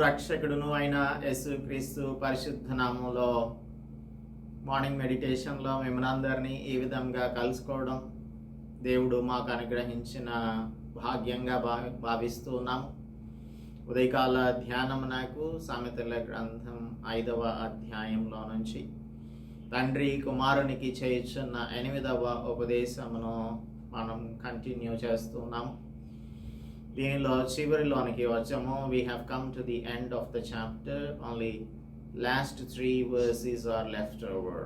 రక్షకుడును అయిన యేసుక్రీస్తు పరిశుద్ధ నామంలో మార్నింగ్ మెడిటేషన్లో మిమ్మల్ని అందరినీ ఈ విధంగా కలుసుకోవడం దేవుడు మాకు అనుగ్రహించిన భాగ్యంగా భావిస్తూ ఉన్నాము. ఉదయకాల ధ్యానం నాకు సామెతల గ్రంథం 5వ అధ్యాయంలో నుంచి తండ్రి కుమారునికి చేయుచున్న 8వ ఉపదేశమును మనం కంటిన్యూ చేస్తున్నాము. దీనిలో చివరిలోనికి వచ్చాము. We have come to the end of the chapter. Only last 3 verses are left over.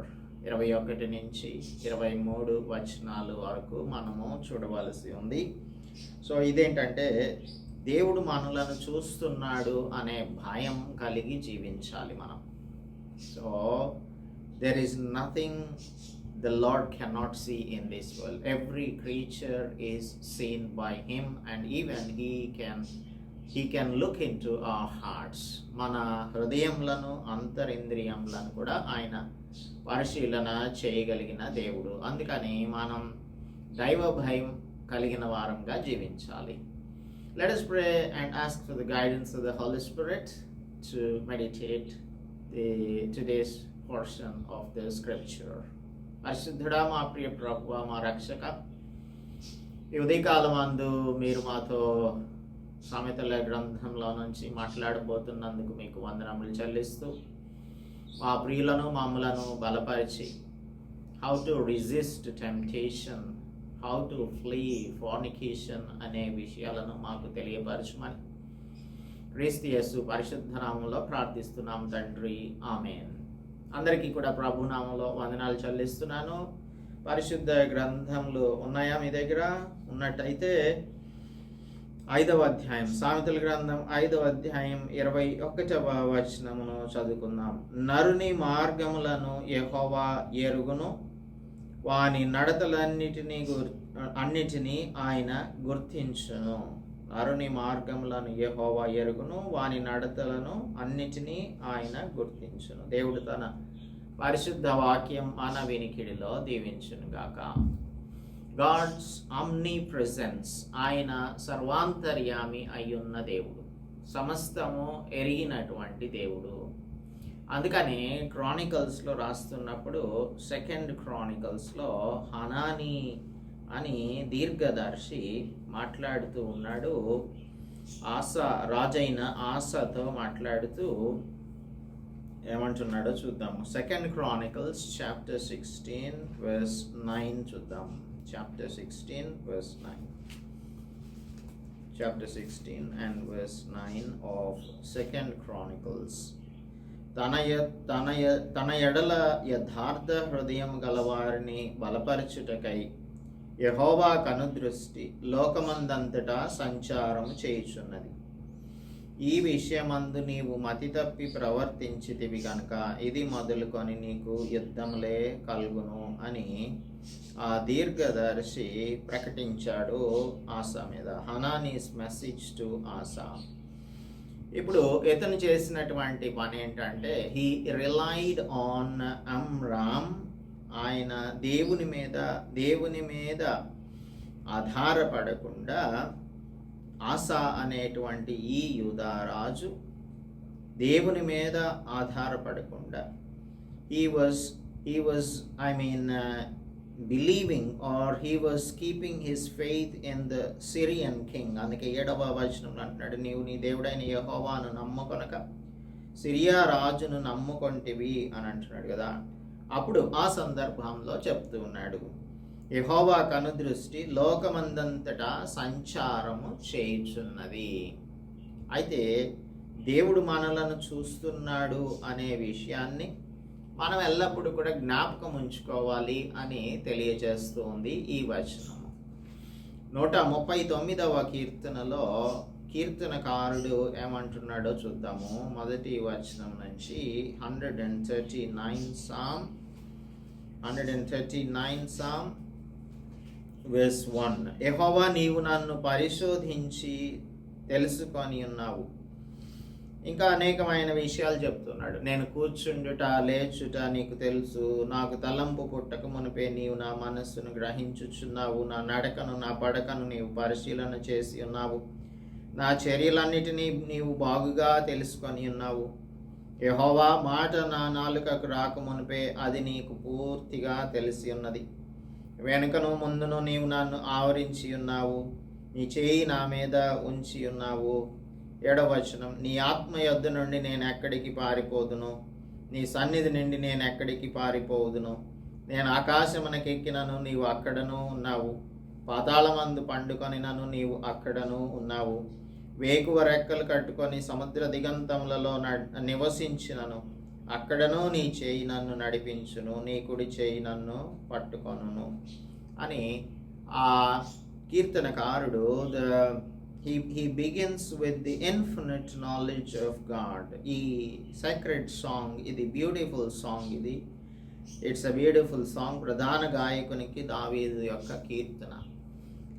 21 నుంచి 23 వచనాలు వరకు మనము చూడవలసి ఉంది. సో ఇదేంటంటే దేవుడు మనలను చూస్తున్నాడు అనే భయం కలిగి జీవించాలి మనం. So there is nothing the Lord cannot see in this world. Every creature is seen by him, and even he can look into our hearts. మన హృదయములను అంతరింద్రియములను కూడా ఆయన పరిశీలన చేయగలిగిన దేవుడు. అందుకని మనం దైవ భయం కలిగిన వారంగా జీవించాలి. Let us pray and ask for the guidance of the Holy Spirit to meditate today's portion of the scripture. పరిశుద్ధుడా, మా ప్రియ ప్రభువా, మా రక్షక, ఈ ఉదయకాలం అందు మీరు మాతో సామెతల గ్రంథంలో నుంచి మాట్లాడబోతున్నందుకు మీకు వందనములు చెల్లిస్తూ మా ప్రియులను మమ్ములను బలపరిచి how to resist temptation, how to flea fornication అనే విషయాలను మాకు తెలియపరచమని క్రీస్తు యేసు పరిశుద్ధ నామములో ప్రార్థిస్తున్నాం తండ్రి, ఆమేన్. అందరికీ కూడా ప్రభునామంలో వందనాలు చెల్లిస్తున్నాను. పరిశుద్ధ గ్రంథంలో ఉన్నాయా మీ దగ్గర? ఉన్నట్టయితే 5వ అధ్యాయం, సామెతల గ్రంథం 5వ అధ్యాయం 21వ వచనమును చదువుకుందాం. నరుని మార్గములను యెహోవా ఎరుగును, వాని నడతలన్నిటినీ ఆయన గుర్తించును. నరుని మార్గములను యెహోవా ఎరుగును, వాని నడతలను అన్నిటినీ ఆయన గుర్తించును. దేవుడు తన పరిశుద్ధ వాక్యం మన వినికిడిలో దీవించును గాక. గాడ్స్ ఆమ్ని ప్రెజెన్స్, ఆయన సర్వాంతర్యామి అయ్యున్న దేవుడు, సమస్తము ఎరిగినటువంటి దేవుడు. అందుకని క్రానికల్స్లో రాస్తున్నప్పుడు 2nd Chroniclesలో హనానీ అని దీర్ఘదర్శి మాట్లాడుతూ ఉన్నాడు. రాజైన ఆసతో మాట్లాడుతూ ఏమంటున్నాడో చూద్దాము. 2nd Chronicles chapter 16 verse 9 చూద్దాం. chapter 16 verse 9 chapter 16 and verse 9 of 2nd Chronicles. తన ఎడల యథార్థ హృదయం గలవారిని బలపరచుటకై యెహోవా కనుదృష్టి లోకమందంతటా సంచారము చేయుచున్నది. ఈ విషయమందు నీవు మతి తప్పి ప్రవర్తించితివి గనుక ఇది మొదలుకొని నీకు యుద్ధములే కలుగును అని ఆ దీర్ఘదర్శి ప్రకటించాడు ఆసా మీద. హనానీస్ మెసేజ్ టు ఆసా. ఇప్పుడు ఇతను చేసినటువంటి పని ఏంటంటే హీ రిలైడ్ ఆన్ అమ్రామ్. ఆయన దేవుని మీద ఆధారపడకుండా ఆసా అనేటువంటి ఈ యూదారాజు దేవుని మీద ఆధారపడకుండా he was believing, or he was keeping his faith in the Syrian king. అందుకే 7వ వచనంలో అంటున్నాడు, నీవు నీ దేవుడైన యెహోవాను నమ్ముకొనక సిరియా రాజును నమ్ముకొంటివి అని అంటున్నాడు కదా. అప్పుడు ఆ సందర్భంలో చెప్తూ ఉన్నాడు, యెహోవా కనుదృష్టి లోకమందంతటా సంచారము చేయుచున్నది. అయితే దేవుడు మనలను చూస్తున్నాడు అనే విషయాన్ని మనం ఎల్లప్పుడూ కూడా జ్ఞాపకం ఉంచుకోవాలి అని తెలియజేస్తూ ఉంది ఈ వచనము. 139వ కీర్తనలో కీర్తనకారుడు ఏమంటున్నాడో చూద్దాము. మొదటి వచనం నుంచి 139 Psalm verse 1. యెహోవా, నీవు నన్ను పరిశోధించి తెలుసుకొని ఉన్నావు. ఇంకా అనేకమైన విషయాలు చెప్తున్నాడు. నేను కూర్చుండుట లేచుట నీకు తెలుసు, నాకు తలంపు పుట్టక మునిపే నీవు నా మనస్సును గ్రహించుచున్నావు, నా నడకను నా పడకను నీవు పరిశీలన చేసి ఉన్నావు, నా చర్యలన్నిటినీ నీవు బాగుగా తెలుసుకొని ఉన్నావు. యెహోవా మాట నా నాలుకకు రాకమునిపే అది నీకు పూర్తిగా తెలిసి ఉన్నది. వెనుకను ముందును నీవు నన్ను ఆవరించి ఉన్నావు. నీ చేయి నా మీద ఉంచి ఉన్నావు. 7వ వచనం, నీ ఆత్మ యొద్ద నుండి నేను ఎక్కడికి పారిపోదును, నీ సన్నిధి నుండి నేను ఎక్కడికి పారిపోదును. నేను ఆకాశమునకెక్కినను నీవు అక్కడను ఉన్నావు, పాతాళమందు పండుకొనినను నీవు అక్కడను ఉన్నావు. వేకువ రెక్కలు కట్టుకొని సముద్ర దిగంతములలో నివసించినను అక్కడను నీ చేయి నన్ను నడిపించును, నీ కుడి చేయి నన్ను పట్టుకొనును అని ఆ కీర్తనకారుడు he begins with the infinite knowledge of God. ఈ sacred song, ఇది బ్యూటిఫుల్ సాంగ్, ఇది ఇట్స్ అ బ్యూటిఫుల్ సాంగ్. ప్రధాన గాయకునికి దావీదు యొక్క కీర్తన.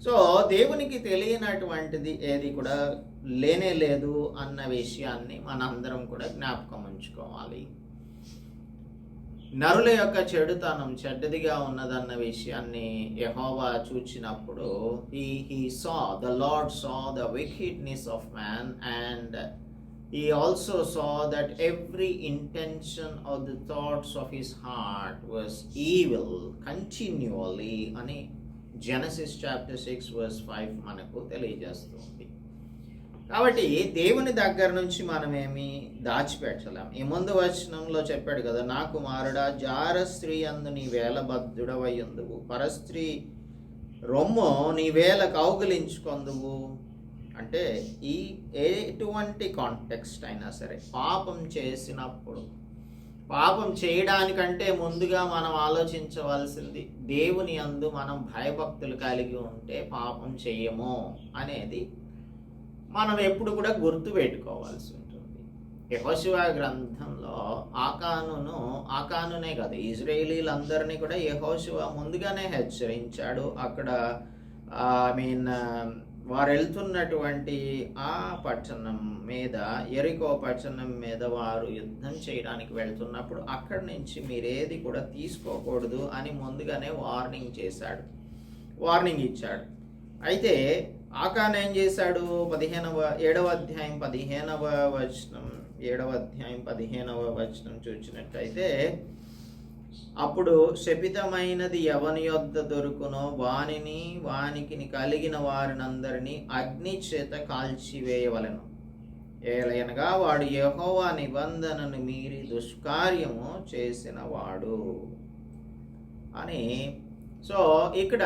సో దేవునికి తెలియనటువంటిది ఏది కూడా లేనే లేదు అన్న విషయాన్ని మనందరం కూడా జ్ఞాపకం ఉంచుకోవాలి. నరుల యొక్క చెడుతనం చెడ్డదిగా ఉన్నదన్న విషయాన్ని యెహోవా చూచినప్పుడు he saw, the Lord saw the wickedness of man, and he also saw that every intention of the thoughts of his heart was evil continually అని Genesis chapter 6 verse 5 మనకు తెలియజేస్తుంది. కాబట్టి దేవుని దగ్గర నుంచి మనమేమి దాచిపెట్టలేం. ఈ ముందు వచనంలో చెప్పాడు కదా, నా కుమారుడా జార స్త్రీ అందు నీ వేలబద్ధుడవై ఉందువు, పరస్త్రీ రొమ్ము నీ వేల కౌగిలించుకొందువు. అంటే ఈ ఎటువంటి కాంటెక్స్ట్ అయినా సరే పాపం చేసినప్పుడు, పాపం చేయడానికంటే ముందుగా మనం ఆలోచించవలసింది దేవుని యందు మనం భయభక్తులు కలిగి ఉంటే పాపం చేయము అనేది మనం ఎప్పుడు కూడా గుర్తు పెట్టుకోవాల్సి ఉంటుంది. యెహోషువ గ్రంథంలో ఆకానునే కాదు, ఇజ్రాయేలీలందరినీ కూడా యెహోషువ ముందుగానే హెచ్చరించాడు. అక్కడ వారు వెళ్తున్నటువంటి ఆ పట్టణం మీద, ఎరికో పట్టణం మీద వారు యుద్ధం చేయడానికి వెళ్తున్నప్పుడు అక్కడి నుంచి మీరేది కూడా తీసుకోకూడదు అని ముందుగానే వార్నింగ్ ఇచ్చాడు. అయితే ఆకాన్ ఏం చేశాడు? 7వ అధ్యాయం 15వ వచనం చూసినట్టయితే, అప్పుడు శపితమైనది ఎవని యొద్ద దొరుకునో వానికి కలిగిన వారినందరినీ అగ్ని చేత కాల్చివేయవలెను. ఏలయనగా వాడు యెహోవా నిబంధనను మీరి దుష్కార్యము చేసినవాడు అని. సో ఇక్కడ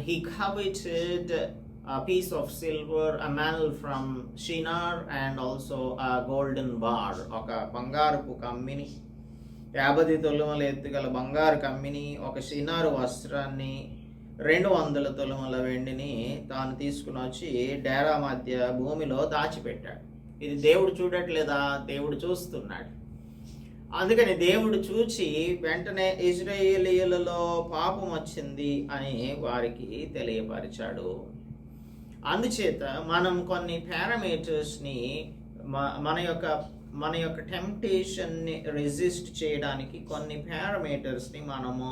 he coveted a piece of silver, a mantle from Shinar, and also a golden bar, ఒక బంగారపు కమ్మిని, 50 తులముల ఎత్తుగల బంగారు కమ్మిని, ఒక షినారు వస్త్రాన్ని, 200 తులముల వెండిని తాను తీసుకుని వచ్చి డేరా మధ్య భూమిలో దాచిపెట్టాడు. ఇది దేవుడు చూడట్లేదా? దేవుడు చూస్తున్నాడు. అందుకని దేవుడు చూచి వెంటనే ఇజ్రాయేలీయులలో పాపం వచ్చింది అని వారికి తెలియపరిచాడు. అందుచేత మనం కొన్ని పారామీటర్స్ని మన యొక్క టెంప్టేషన్ని రెసిస్ట్ చేయడానికి కొన్ని పారామీటర్స్ని మనము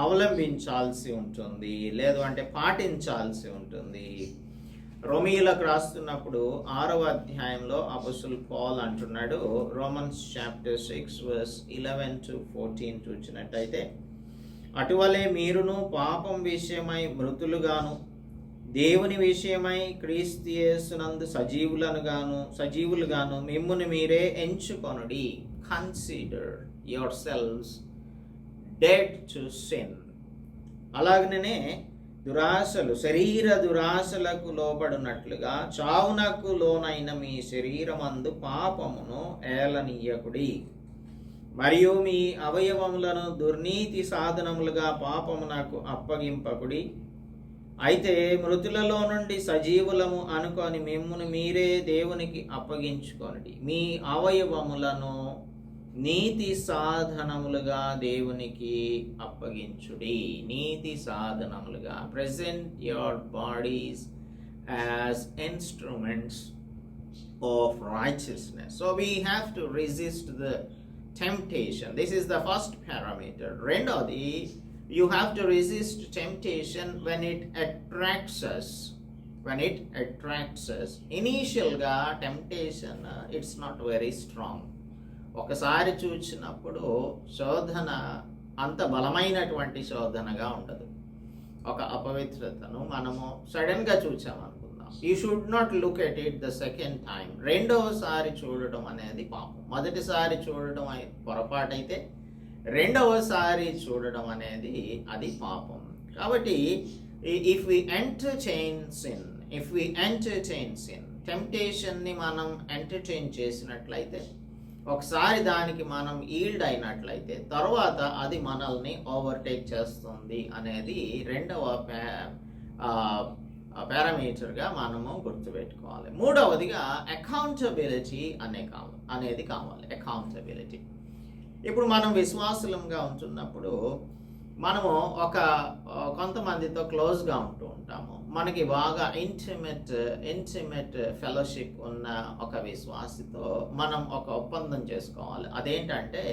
అవలంబించాల్సి ఉంటుంది, లేదు అంటే పాటించాల్సి ఉంటుంది. రోమీయులకు రాస్తున్నప్పుడు 6వ అధ్యాయంలో అపోస్తలుడు పౌలు అంటున్నాడు, రోమన్స్ చాప్టర్ 6 verse 11 to 14 చూసినట్టయితే, అటువలే మీరును పాపం విషయమై మృతులుగాను దేవుని విషయమై క్రీస్తు యేసునందు సజీవులుగాను మిమ్మును మీరే ఎంచుకొనుడి. Consider yourselves dead to sin. అలాగనే శరీర దురాశలకు లోబడినట్లుగా చావునకు లోనైన మీ శరీరమందు పాపమును ఏలనీయకుడి, మరియు మీ అవయవములను దుర్నీతి సాధనములుగా పాపమునకు అప్పగింపకుడి. అయితే మృతులలో నుండి సజీవులము అనుకొని మిమ్మును మీరే దేవునికి అప్పగించుకొనుడి. మీ అవయవములను నీతి సాధనములుగా దేవునికి అప్పగించుడి. నీతి సాధనములుగా. Present your bodies as instruments of righteousness. So we have to resist the temptation. This is the first parameter. రెండోది, you have to resist temptation when it attracts us. when it attracts us, ఇనీషియల్గా temptation it's not very strong. ఒకసారి చూసినప్పుడు శోధన అంత బలమైనటువంటి శోధనగా ఉండదు. ఒక అపవిత్రతను మనము సడన్గా చూసామనుకుందాం, you should not look at it the second time. రెండవసారి చూడడం అనేది పాపం. మొదటిసారి చూడడం పొరపాటైతే రెండవసారి చూడడం అనేది అది పాపం. కాబట్టి ఇఫ్ వి ఎంటర్టైన్ సిన్, టెంప్టేషన్ని మనం ఎంటర్టైన్ చేసినట్లయితే, ఒకసారి దానికి మనం ఈల్డ్ అయినట్లయితే తర్వాత అది మనల్ని ఓవర్టేక్ చేస్తుంది అనేది రెండవ పారామీటర్గా మనము గుర్తుపెట్టుకోవాలి. మూడవదిగా అకౌంటబిలిటీ అనేది కావాలి. అకౌంటబిలిటీ. ఇప్పుడు మనం విశ్వాసులంగా ఉంటున్నప్పుడు మనము కొంతమందితో క్లోజ్గా ఉంటూ ఉంటాము. మనకి బాగా ఇంటిమేట్ ఫెలోషిప్ ఉన్న ఒక విశ్వాసితో మనం ఒక ఒప్పందం చేసుకోవాలి. అదేంటంటే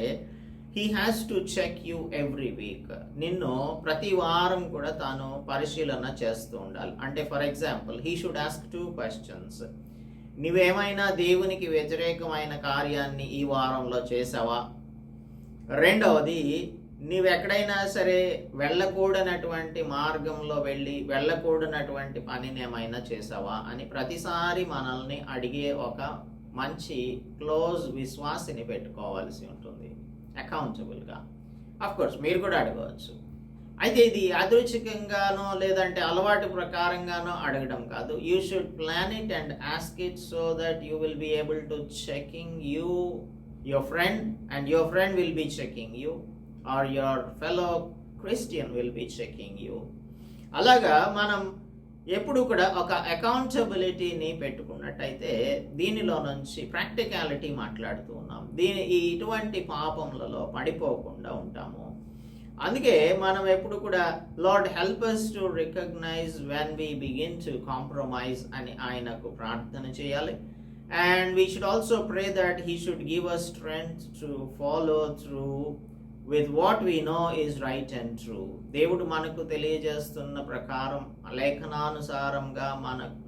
he has to check you every week. నిన్ను ప్రతి వారం కూడా తాను పరిశీలన చేస్తూ ఉండాలి. అంటే for example he should ask 2 questions. నువ్వేమైనా దేవునికి వ్యతిరేకమైన కార్యాన్ని ఈ వారంలో చేసావా? రెండవది, నీవెక్కడైనా సరే వెళ్ళకూడనటువంటి మార్గంలో వెళ్ళకూడనటువంటి పనిని ఏమైనా చేసావా అని ప్రతిసారి మనల్ని అడిగే ఒక మంచి క్లోజ్ విశ్వాసిని పెట్టుకోవాల్సి ఉంటుంది అకౌంటబుల్గా. అఫ్కోర్స్ మీరు కూడా అడగవచ్చు. అయితే ఇది యాదృచ్ఛికంగానో లేదంటే అలవాటు ప్రకారంగానో అడగడం కాదు. You should plan it and ask it so that you will be able to checking you, your friend, and your friend will be checking you, or your fellow Christian will be checking you. అలాగా మనం ఎప్పుడు కూడా ఒక అకౌంటబిలిటీని పెట్టుకున్నట్టయితే దీనిలో నుంచి practicality మాట్లాడుతూ ఉన్నాం. ఇటువంటి పాపములలో పడిపోకుండా ఉంటాము. అందుకే మనం ఎప్పుడు కూడా lord help us to recognize when we begin to compromise అని ఆయనకు ప్రార్థన చేయాలి. And we should also pray that he should give us strength to follow through with what we know is right and true. దేవుడు మనకు తెలియజేస్తున్న ప్రకారం లేఖనానుసారంగా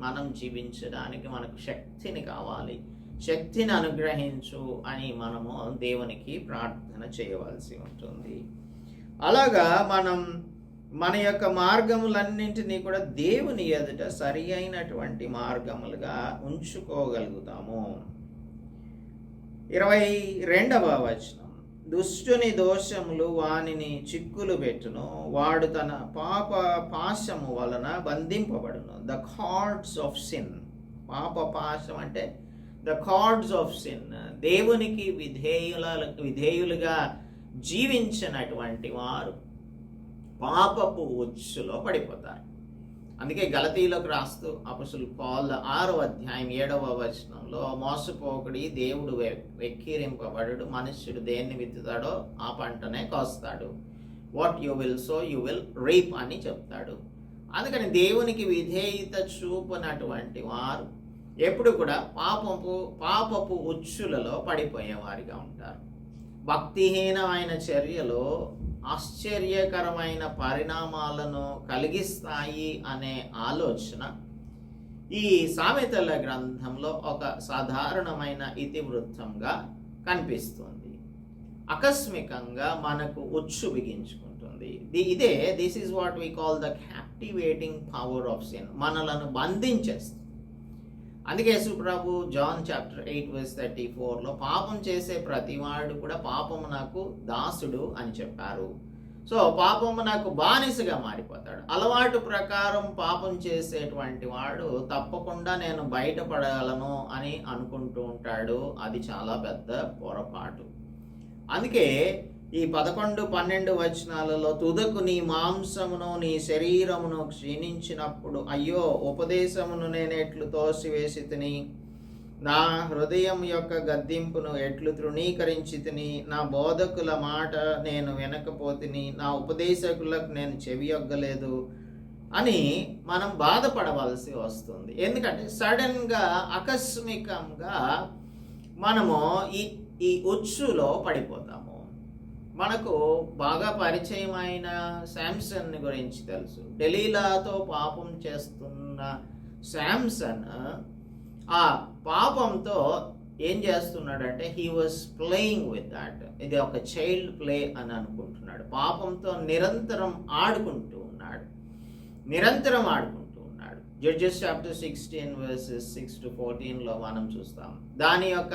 మనం జీవించడానికి మనకు శక్తిని కావాలి. శక్తిని అనుగ్రహించు అని మనము దేవునికి ప్రార్థన చేయవలసి ఉంటుంది. అలాగా మనం మన యొక్క మార్గములన్నింటినీ కూడా దేవుని ఎదుట సరి అయినటువంటి మార్గములుగా ఉంచుకోగలుగుతాము. 22వ వచనం, దుష్టుని దోషములు వానిని చిక్కులు పెట్టును, వాడు తన పాప పాశము వలన బంధింపబడును. The cords of sin. పాప పాశం అంటే ద కార్డ్స్ ఆఫ్ సిన్. దేవునికి విధేయులుగా జీవించినటువంటి వారు పాపపు ఉచ్చులో పడిపోతారు. అందుకే గలతీలోకి రాస్తూ అపొస్తలుడు పౌలు 6వ అధ్యాయం 7వ వచనంలో, మోసపోకుడి, దేవుడు వెక్కిరింపబడు, మనుష్యుడు దేన్ని విత్తుతాడో ఆ పంటనే కోస్తాడు. What you will sow you will reap అని చెప్తాడు. అందుకని దేవునికి విధేయత చూపనటువంటి వారు ఎప్పుడు కూడా పాపపు ఉచ్చులలో పడిపోయేవారిగా ఉంటారు. భక్తిహీనమైన చర్యలో ఆశ్చర్యకరమైన పరిణామాలను కలిగిస్తాయి అనే ఆలోచన ఈ సామెతల గ్రంథంలో ఒక సాధారణమైన ఇతివృత్తంగా కనిపిస్తుంది. ఆకస్మికంగా మనకు ఉచ్చు బిగించుకుంటుంది. This is what we call the captivating power of sin. మనలను బంధించేస్తుంది. అందుకే యేసుప్రభు జాన్ చాప్టర్ 8:34లో పాపం చేసే ప్రతివాడు కూడా పాపము నాకు దాసుడు అని చెప్పారు. సో పాపము నాకు బానిసగా మారిపోతాడు. అలవాటు ప్రకారం పాపం చేసేటువంటి వాడు తప్పకుండా నేను బయటపడగలను అని అనుకుంటూ ఉంటాడు. అది చాలా పెద్ద పొరపాటు. అందుకే ఈ 11-12 వచనాలలో, తుదకు నీ మాంసమును నీ శరీరమును క్షీణించినప్పుడు అయ్యో ఉపదేశమును నేను ఎట్లు తోసివేసితిని, నా హృదయం యొక్క గద్దింపును ఎట్లు తృణీకరించితిని, నా బోధకుల మాట నేను వినకపోతిని, నా ఉపదేశకులకు నేను చెవియొగ్గలేదు అని మనం బాధపడవలసి వస్తుంది. ఎందుకంటే సడన్గా ఆకస్మికంగా మనము ఈ ఉచ్చులో పడిపోతాము. మనకు బాగా పరిచయమైన శాంసన్ గురించి తెలుసు. డెలీలాతో పాపం చేస్తున్న శాంసన్ ఆ పాపంతో ఏం చేస్తున్నాడంటే he was playing with that. ఇది ఒక చైల్డ్ ప్లే అని అనుకుంటున్నాడు. పాపంతో నిరంతరం ఆడుకుంటూ ఉన్నాడు. జడ్జెస్ చాప్టర్ 16 verses 6 to 14లో మనం చూస్తాం. దాని యొక్క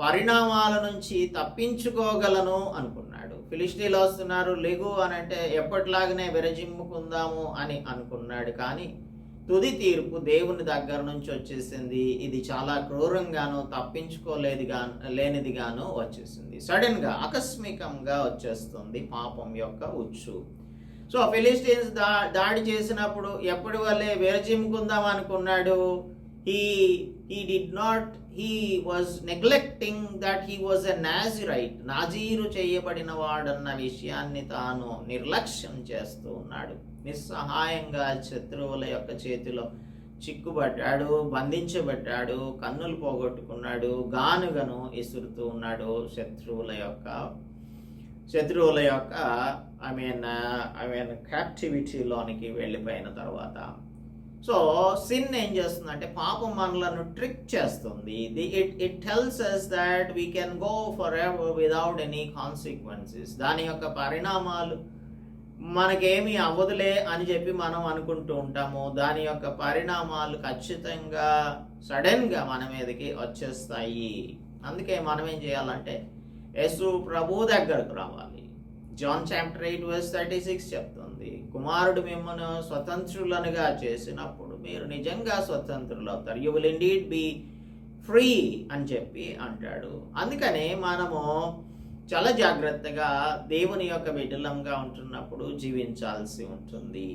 పరిణామాల నుంచి తప్పించుకోగలను అనుకున్నాడు. ఫిలిష్తీన్లు వస్తున్నారు, లెగు అని అంటే ఎప్పటిలాగానే విరజిమ్ముకుందాము అని అనుకున్నాడు. కానీ తుది తీర్పు దేవుని దగ్గర నుంచి వచ్చేసింది. ఇది చాలా క్రూరంగాను లేనిదిగాను వచ్చేసింది. సడన్గా ఆకస్మికంగా వచ్చేస్తుంది పాపం యొక్క ఉచ్చు. సో ఫిలిస్టీన్స్ దాడి చేసినప్పుడు ఎప్పటి వల్లే విరజిమ్ముకుందాం అనుకున్నాడు. he was neglecting that he was a Nazirite. నాజీరు చేయబడిన వాడన్న విషయాన్ని తాను నిర్లక్ష్యం చేస్తూ ఉన్నాడు. నిస్సహాయంగా శత్రువుల యొక్క చేతిలో చిక్కుబడ్డాడు, బంధించబడ్డాడు, కన్నులు పోగొట్టుకున్నాడు, గానుగను ఇసురుతూ ఉన్నాడు శత్రువుల యొక్క ఐ మీన్ క్యాప్టివిటీలోనికి వెళ్ళిపోయిన తర్వాత. సో సిన్ ఏం చేస్తుందంటే పాపం మనలను ట్రిక్ చేస్తుంది. It tells us that we can go forever without any consequences. దాని యొక్క పరిణామాలు మనకేమీ అవ్వదులే అని చెప్పి మనం అనుకుంటూ ఉంటాము. దాని యొక్క పరిణామాలు ఖచ్చితంగా సడన్గా మన మీదకి వచ్చేస్తాయి. అందుకే మనం ఏం చేయాలంటే యేసు ప్రభు దగ్గరకు రావాలి. జాన్ చాప్టర్ 8 verse 36 చెప్తుంది, కుమారుడు మిమ్మల్ని స్వతంత్రులనుగా చేసినప్పుడు మీరు నిజంగా స్వతంత్రులు అవుతారు. You will indeed be free అని చెప్పి అంటాడు. అందుకని మనము చాలా జాగ్రత్తగా దేవుని యొక్క బిడ్డలంగా ఉంటున్నప్పుడు జీవించాల్సి ఉంటుంది.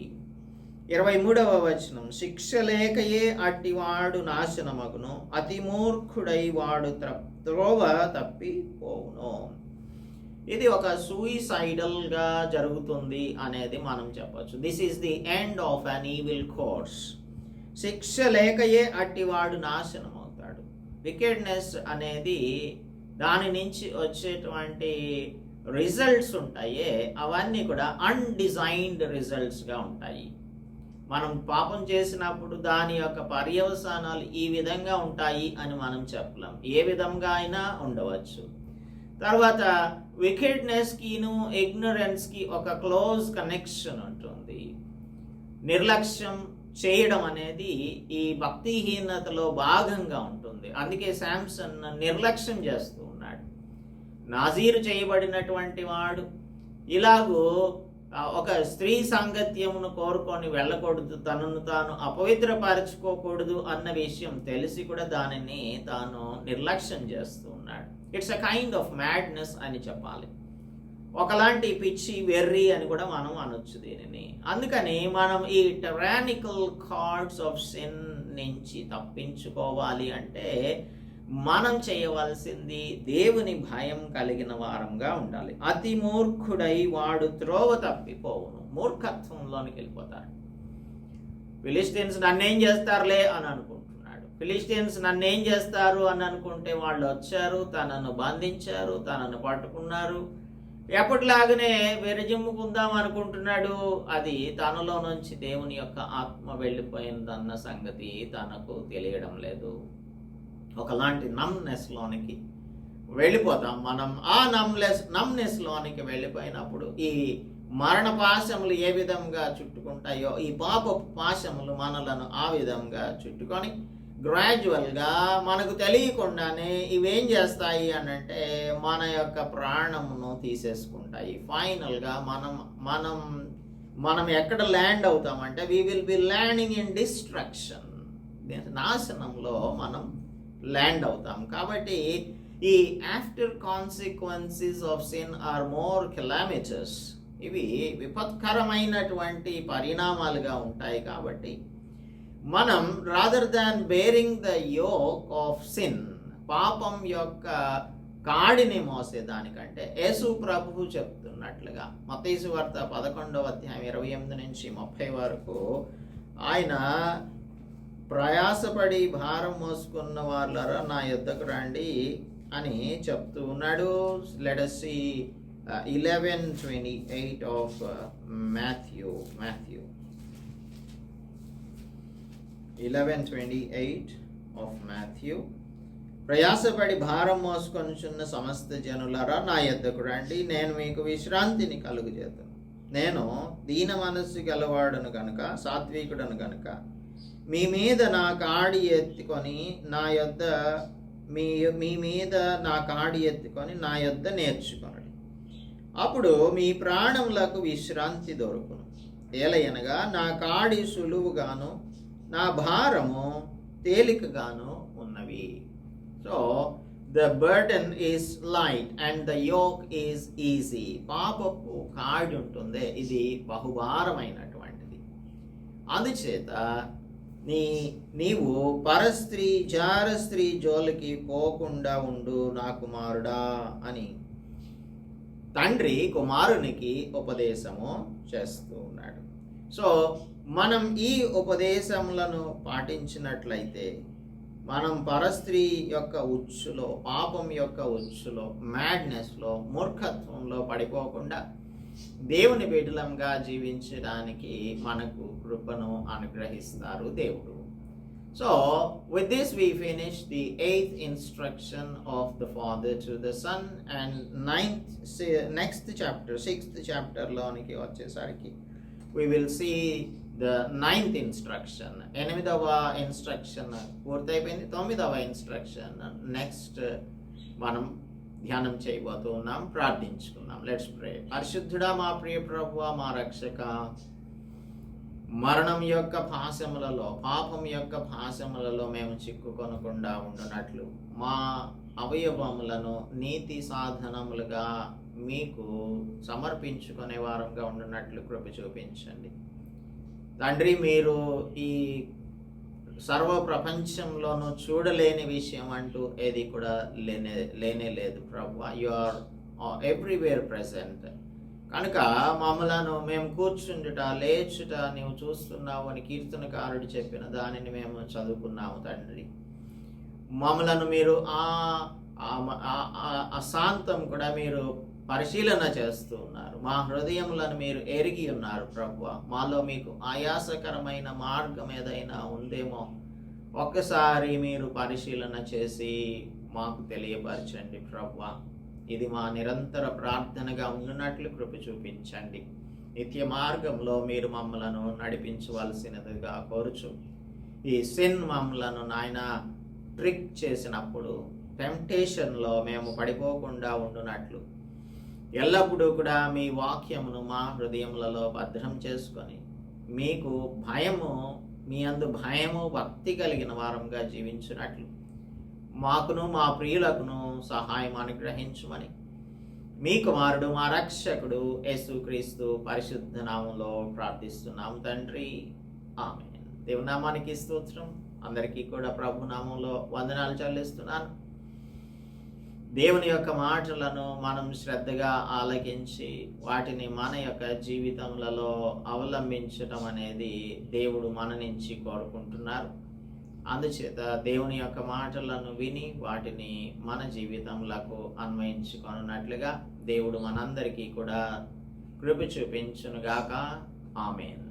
23వ వచనం, శిక్ష లేకయే అట్టివాడు నాశనమగును, అతి మూర్ఖుడై వాడు త్రోవ తప్పిపోవును. ఇది ఒక సూయిసైడల్గా జరుగుతుంది అనేది మనం చెప్పచ్చు. This is the end of an evil course. శిక్ష లేకయే అట్టివాడు నాశనం అవుతాడు. వికెడ్నెస్ అనేది దాని నుంచి వచ్చేటువంటి రిజల్ట్స్ ఉంటాయే అవన్నీ కూడా అన్డిజైన్డ్ రిజల్ట్స్గా ఉంటాయి. మనం పాపం చేసినప్పుడు దాని యొక్క పర్యవసానాలు ఈ విధంగా ఉంటాయి అని మనం చెప్పలేం. ఏ విధంగా అయినా ఉండవచ్చు. తర్వాత వికెడ్నెస్కిను ఇగ్నరెన్స్కి ఒక క్లోజ్ కనెక్షన్ ఉంటుంది. నిర్లక్ష్యం చేయడం అనేది ఈ భక్తిహీనతలో భాగంగా ఉంటుంది. అందుకే శాంసన్ నిర్లక్ష్యం చేస్తూ ఉన్నాడు. నాజీరు చేయబడినటువంటి వాడు ఇలాగూ ఒక స్త్రీ సాంగత్యమును కోరుకొని వెళ్ళకూడదు, తనను తాను అపవిత్రపరచుకోకూడదు అన్న విషయం తెలిసి కూడా దానిని తాను నిర్లక్ష్యం చేస్తూ ఉన్నాడు. It's a kind of madness అని చెప్పాలి. ఒకలాంటి పిచ్చి వెర్రి అని కూడా మనం అనొచ్చు దీనిని. అందుకని మనం ఈ టెరానికల్ కార్డ్స్ ఆఫ్ సిన్ నుంచి తప్పించుకోవాలి అంటే మనం చేయవలసింది దేవుని భయం కలిగిన వారంగా ఉండాలి. అతి మూర్ఖుడై వాడు త్రోవ తప్పిపోవును. మూర్ఖత్వంలోనికి వెళ్ళిపోతారు. ఫిలిస్టీన్స్ నన్నేం చేస్తారులే అని అనుకుంటున్నాడు. ఫిలిస్టీన్స్ నన్నేం చేస్తారు అని అనుకుంటే వాళ్ళు వచ్చారు, తనను బంధించారు, తనను పట్టుకున్నారు. ఎప్పటిలాగానే విరజిమ్ముకుందాం అనుకుంటున్నాడు. అది తనలో నుంచి దేవుని యొక్క ఆత్మ వెళ్ళిపోయిందన్న సంగతి తనకు తెలియడం లేదు. ఒకలాంటి నమ్నెస్లోనికి వెళ్ళిపోతాం మనం. ఆ నమ్నెస్లోనికి వెళ్ళిపోయినప్పుడు ఈ మరణ పాశములు ఏ విధంగా చుట్టుకుంటాయో ఈ పాప పాశములు మనలను ఆ విధంగా చుట్టుకొని గ్రాడ్యువల్గా మనకు తెలియకుండానే ఇవేం చేస్తాయి అని అంటే మన యొక్క ప్రాణమును తీసేసుకుంటాయి. ఫైనల్గా మనం ఎక్కడ ల్యాండ్ అవుతామంటే we will be landing in destruction. నాశనంలో మనం ల్యాండ్ అవుతాం. కాబట్టి ఈ after consequences of sin are more calamitous. ఇవి విపత్కరమైనటువంటి పరిణామాలుగా ఉంటాయి. కాబట్టి మనం rather than bearing the yoke of sin, పాపం యొక్క కాడిని మోసేదానికంటే యేసు ప్రభువు చెప్తున్నట్లుగా మత్తయి సువార్త 11వ అధ్యాయం 28 నుంచి 30 వరకు ఆయన ప్రయాసపడి భారం మోసుకున్న వాళ్ళరా నా యొద్దకు రండి అని చెప్తూ ఉన్నాడు. Let us see 11:28 of Matthew. 11:28 of Matthew. ప్రయాసపడి భారం మోసుకొనుచున్న సమస్త జనులారా నా యొద్దకు రండి, నేను మీకు విశ్రాంతిని కలుగజేతును. నేను దీన మనస్సు గలవాడును గనుక, సాత్వికుడను గనుక, మీ మీద నా కాడి ఎత్తుకొని మీ మీద నా కాడి ఎత్తుకొని నా యొద్ద నేర్చుకొనుడి, అప్పుడు మీ ప్రాణములకు విశ్రాంతి దొరుకును. ఏలయనగా నా కాడి సులువుగాను నా భారము తేలికగాను ఉన్నవి. So the burden is light and the yoke is easy. పాపపు కాడి ఉంటుంది, ఇది బహుభారమైనటువంటిది. అందుచేత నీవు పరస్త్రీ జార స్త్రీ జోలికి పోకుండా ఉండు నా కుమారుడా అని తండ్రి కుమారునికి ఉపదేశము చేస్తూ ఉన్నాడు. సో మనం ఈ ఉపదేశములను పాటించినట్లయితే మనం పరస్త్రీ యొక్క ఉచ్చులో, పాపం యొక్క ఉచ్చులో, మ్యాడ్నెస్లో, మూర్ఖత్వంలో పడిపోకుండా దేవుని బిడ్డలంగా జీవించడానికి మనకు కృపను అనుగ్రహిస్తారు దేవుడు. So with this we finish the 8th instruction of the Father to the Son, and next chapter, 6th chapter లోనికి వచ్చేసరికి we will see the 9th instruction. 8వ ఇన్స్ట్రక్షన్ పూర్తయిపోయింది. 9వ ఇన్స్ట్రక్షన్ నెక్స్ట్ మనం ధ్యానం చేయబోతూ ఉన్నాం. ప్రార్థించుకుందాం. Let's pray. పరిశుద్ధుడా, మా ప్రియ ప్రభువా, మా రక్షక, మరణం యొక్క పాశములలో, పాపం యొక్క పాశములలో మేము చిక్కుకొనకుండా ఉండునట్లు మా అవయవములను నీతి సాధనములుగా మీకు సమర్పించుకునే వారంగా ఉండునట్లు కృప చూపించండి తండ్రి. మీరు ఈ సర్వ ప్రపంచంలోనూ చూడలేని విషయం అంటూ ఏది కూడా లేనే లేదు ప్రభువా. You are everywhere present. కనుక మమ్మలను మేము కూర్చుండుట, లేచుట నీవు చూస్తున్నావు అని కీర్తనకారుడు చెప్పిన దానిని మేము చదువుకున్నాము తండ్రి. మమ్మలను మీరు అశాంతం కూడా మీరు పరిశీలన చేస్తూ ఉన్నారు. మా హృదయములను మీరు ఎరిగి ఉన్నారు ప్రభువా. మాలో మీకు ఆయాసకరమైన మార్గం ఏదైనా ఉందేమో ఒక్కసారి మీరు పరిశీలన చేసి మాకు తెలియపరచండి ప్రభువా. ఇది మా నిరంతర ప్రార్థనగా ఉండునట్లు కృప చూపించండి. నిత్య మార్గంలో మీరు మమ్మలను నడిపించవలసినదిగా కోరుచు. ఈ సిన్ మమ్మలను నాయన ట్రిక్ చేసినప్పుడు, టెంప్టేషన్లో మేము పడిపోకుండా ఉండునట్లు ఎల్లప్పుడూ కూడా మీ వాక్యమును మా హృదయములలో భద్రం చేసుకొని మీకు భయము, మీ అందు భయము, భక్తి కలిగిన వారంగా జీవించినట్లు మాకును మా ప్రియులకును సహాయం అనుగ్రహించుమని మీ కుమారుడు మా రక్షకుడు యేసుక్రీస్తు పరిశుద్ధ నామములో ప్రార్థిస్తున్నాము తండ్రి. ఆమేన్. దేవుని నామానికి స్తోత్రం. అందరికీ కూడా ప్రభు నామంలో వందనాలు చెల్లిస్తున్నాను. దేవుని యొక్క మాటలను మనం శ్రద్ధగా ఆలకించి వాటిని మన యొక్క జీవితములలో అవలంబించటం అనేది దేవుడు మన నుంచి కోరుకుంటున్నారు. అందుచేత దేవుని యొక్క మాటలను విని వాటిని మన జీవితములకు అన్వయించుకొనున్నట్లుగా దేవుడు మనందరికీ కూడా కృప చూపించునుగాక. ఆమేన్.